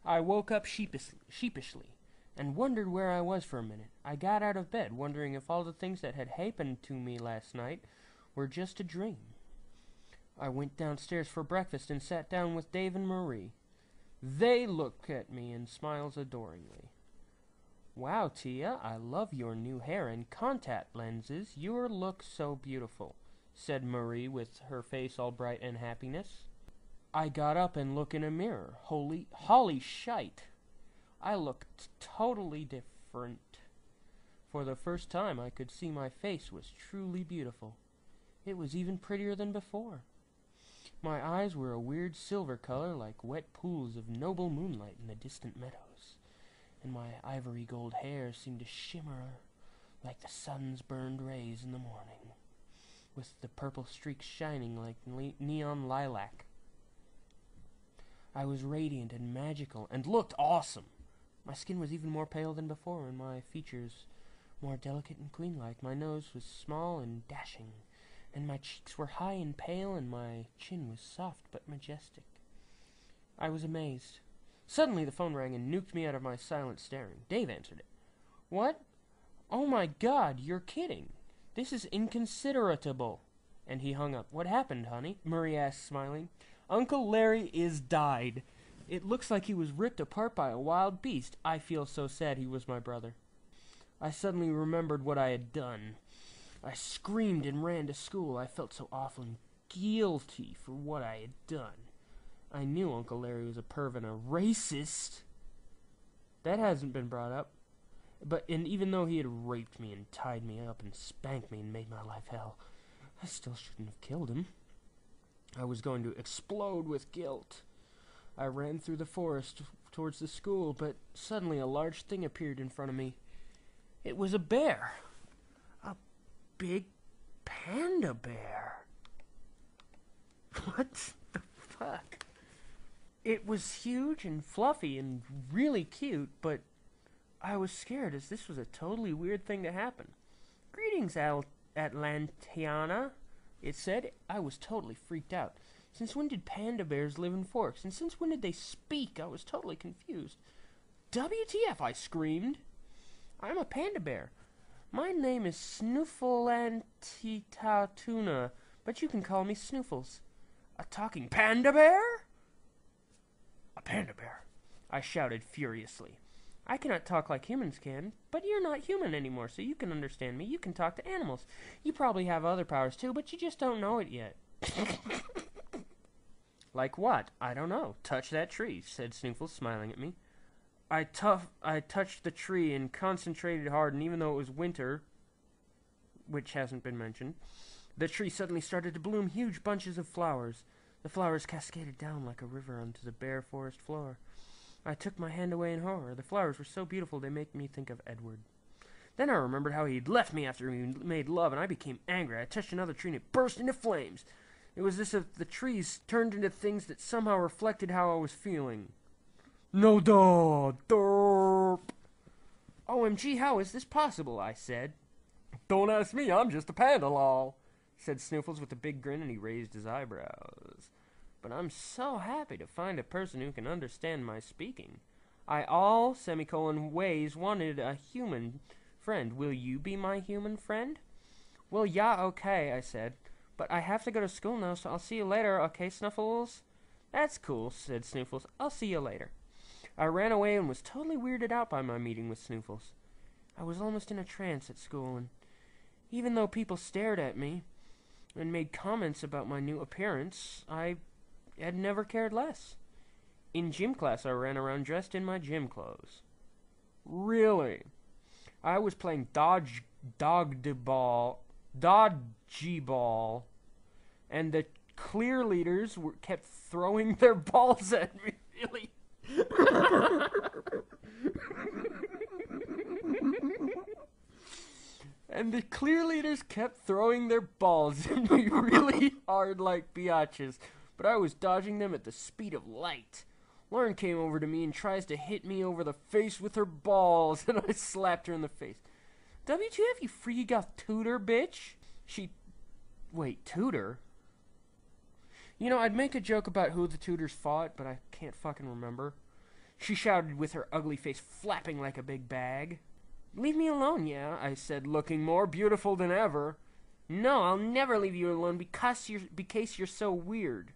I woke up sheepishly and wondered where I was for a minute. I got out of bed, wondering if all the things that had happened to me last night were just a dream. I went downstairs for breakfast and sat down with Dave and Marie. They looked at me and smiled adoringly. "Wow, Tia, I love your new hair and contact lenses. You look so beautiful," said Marie with her face all bright and happiness. I got up and looked in a mirror. Holy shite. I looked totally different. For the first time I could see my face was truly beautiful. It was even prettier than before. My eyes were a weird silver color like wet pools of noble moonlight in the distant meadows, and my ivory gold hair seemed to shimmer like the sun's burned rays in the morning, with the purple streaks shining like neon lilac. I was radiant and magical and looked awesome. My skin was even more pale than before, and my features more delicate and queen-like. My nose was small and dashing, and my cheeks were high and pale, and my chin was soft but majestic. I was amazed. Suddenly the phone rang and nuked me out of my silent staring. Dave answered it. "What? Oh my God, you're kidding. This is inconsideratable." And he hung up. "What happened, honey?" Marie asked, smiling. "Uncle Larry is died. It looks like he was ripped apart by a wild beast. I feel so sad he was my brother." I suddenly remembered what I had done. I screamed and ran to school. I felt so awful and guilty for what I had done. I knew Uncle Larry was a perv and a racist. That hasn't been brought up. And even though he had raped me and tied me up and spanked me and made my life hell, I still shouldn't have killed him. I was going to explode with guilt. I ran through the forest towards the school, but suddenly a large thing appeared in front of me. It was a bear. A big panda bear. What the fuck? It was huge and fluffy and really cute, but I was scared as this was a totally weird thing to happen. "Greetings, Atlanteana," it said. I was totally freaked out. Since when did panda bears live in forests? And since when did they speak? I was totally confused. "WTF," I screamed. "I'm a panda bear. My name is Snooffles, but you can call me Snooffles." "A talking panda bear?" "A panda bear," I shouted furiously. "I cannot talk like humans can, but you're not human anymore, so you can understand me. You can talk to animals. You probably have other powers too, but you just don't know it yet." "Like what?" "I don't know. Touch that tree," said Snooffles, smiling at me. I touched the tree and concentrated hard, and even though it was winter, which hasn't been mentioned, the tree suddenly started to bloom huge bunches of flowers. The flowers cascaded down like a river onto the bare forest floor. I took my hand away in horror. The flowers were so beautiful they made me think of Edward. Then I remembered how he'd left me after we made love, and I became angry. I touched another tree and it burst into flames. It was as if the trees turned into things that somehow reflected how I was feeling. "No duh, derp." "OMG, how is this possible?" I said. "Don't ask me, I'm just a panda lol," said Snooffles with a big grin, and he raised his eyebrows. "But I'm so happy to find a person who can understand my speaking. I ways wanted a human friend. Will you be my human friend?" "Well, yeah, okay," I said. "But I have to go to school now, so I'll see you later, okay, Snuffles?" "That's cool," said Snoofles. "I'll see you later." I ran away and was totally weirded out by my meeting with Snoofles. I was almost in a trance at school, and even though people stared at me and made comments about my new appearance, I had never cared less. In gym class, I ran around dressed in my gym clothes. Really? I was playing dodgeball, and the clear leaders kept throwing their balls at me. Really? And the clear leaders kept throwing their balls at me really hard like biatches, but I was dodging them at the speed of light. Lauren came over to me and tries to hit me over the face with her balls, and I slapped her in the face. "WTF, you freaky goth tutor, bitch?" Wait, tutor? You know, I'd make a joke about who the tutors fought, but I can't fucking remember. she shouted with her ugly face flapping like a big bag. "Leave me alone, yeah," I said, looking more beautiful than ever. "No, I'll never leave you alone because you're so worried.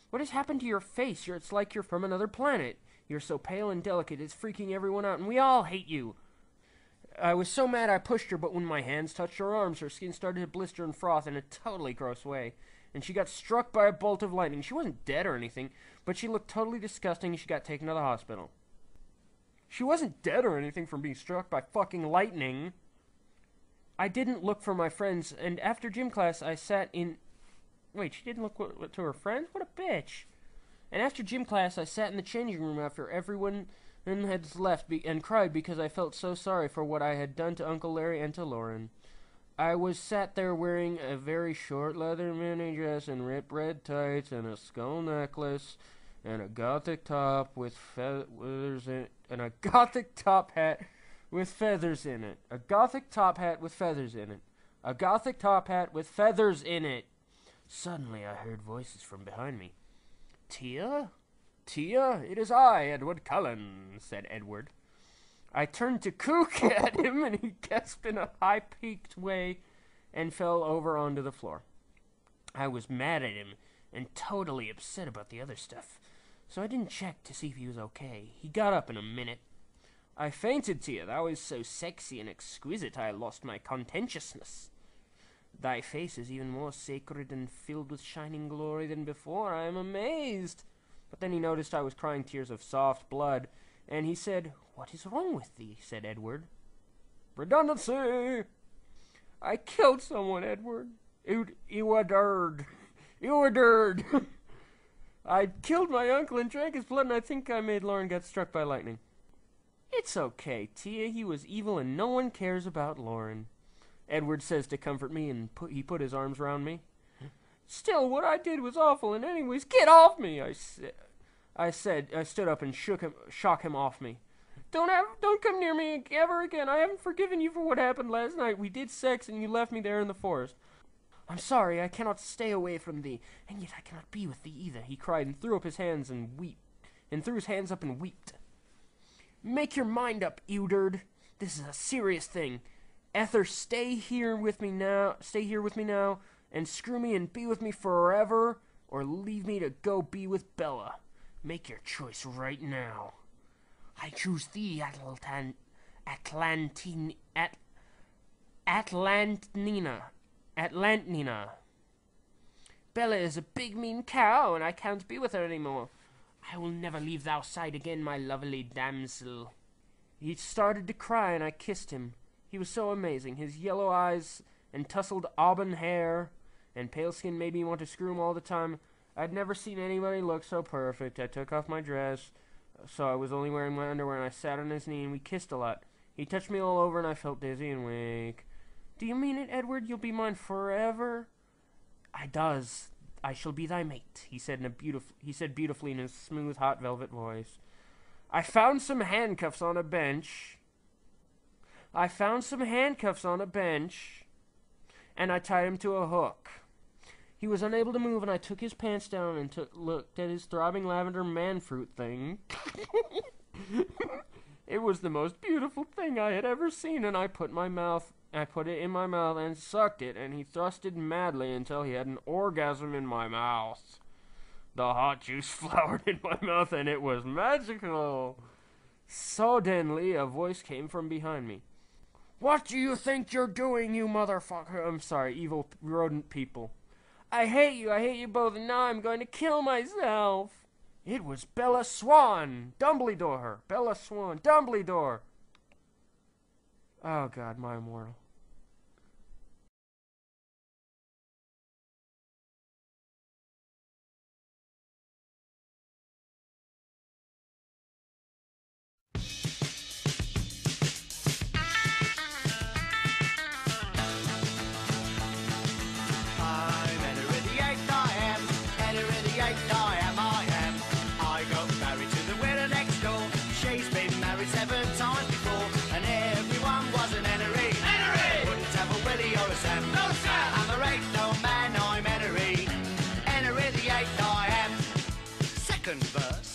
What has happened to your face? It's like you're from another planet. You're so pale and delicate, it's freaking everyone out, and we all hate you." I was so mad I pushed her, but when my hands touched her arms, her skin started to blister and froth in a totally gross way, and she got struck by a bolt of lightning. She wasn't dead or anything, but she looked totally disgusting, and she got taken to the hospital. She wasn't dead or anything from being struck by fucking lightning. I didn't look for my friends, and after gym class, I sat in... Wait, she didn't look to her friends? What a bitch. And after gym class, I sat in the changing room after everyone had left and cried because I felt so sorry for what I had done to Uncle Larry and to Lauren. I was sat there wearing a very short leather mini dress and ripped red tights and a skull necklace and a gothic top with feathers in it, and a gothic top hat with feathers in it. A gothic top hat with feathers in it. A gothic top hat with feathers in it. Suddenly I heard voices from behind me. "Tia? Tia, it is I, Edward Cullen," said Edward. I turned to cook at him, and he gasped in a high-pitched way and fell over onto the floor. I was mad at him and totally upset about the other stuff, so I didn't check to see if he was okay. He got up in a minute. "I fainted, Tia. Thou is so sexy and exquisite I lost my contentiousness. Thy face is even more sacred and filled with shining glory than before. I am amazed." But then he noticed I was crying tears of soft blood, and he said, "What is wrong with thee?" said Edward. "Redundancy! I killed someone, Edward. Ewadard. I killed my uncle and drank his blood, and I think I made Lauren get struck by lightning." "It's okay, Tia. He was evil, and no one cares about Lauren," Edward says to comfort me, and he put his arms around me. "Still, what I did was awful, and anyways, get off me," I said. I stood up and shook him off me. Don't come near me ever again. I haven't forgiven you for what happened last night. We did sex, and you left me there in the forest. I'm sorry, I cannot stay away from thee, and yet I cannot be with thee either," he cried, and threw his hands up and wept. "Make your mind up, Edward. This is a serious thing. Either stay here with me now, and screw me and be with me forever, or leave me to go be with Bella. Make your choice right now." "I choose thee, Atlantina. Bella is a big mean cow, and I can't be with her any more. I will never leave thou side again, my lovely damsel." He started to cry, and I kissed him. He was so amazing. His yellow eyes and tousled auburn hair and pale skin made me want to screw him all the time. I'd never seen anybody look so perfect. I took off my dress, so I was only wearing my underwear, and I sat on his knee, and we kissed a lot. He touched me all over, and I felt dizzy and weak. "Do you mean it, Edward? You'll be mine forever?" "I does. I shall be thy mate," he said beautifully in his smooth, hot velvet voice. I found some handcuffs on a bench, and I tied him to a hook. He was unable to move, and I took his pants down and looked at his throbbing lavender man-fruit thing. It was the most beautiful thing I had ever seen, and I put it in my mouth and sucked it, and he thrusted madly until he had an orgasm in my mouth. The hot juice flowered in my mouth, and it was magical. Suddenly, a voice came from behind me. "What do you think you're doing, you motherfucker?" I'm sorry, evil rodent people. I hate you both, and now I'm going to kill myself." It was Bella Swan, Dumbledore. Oh God, my immortal. Second verse.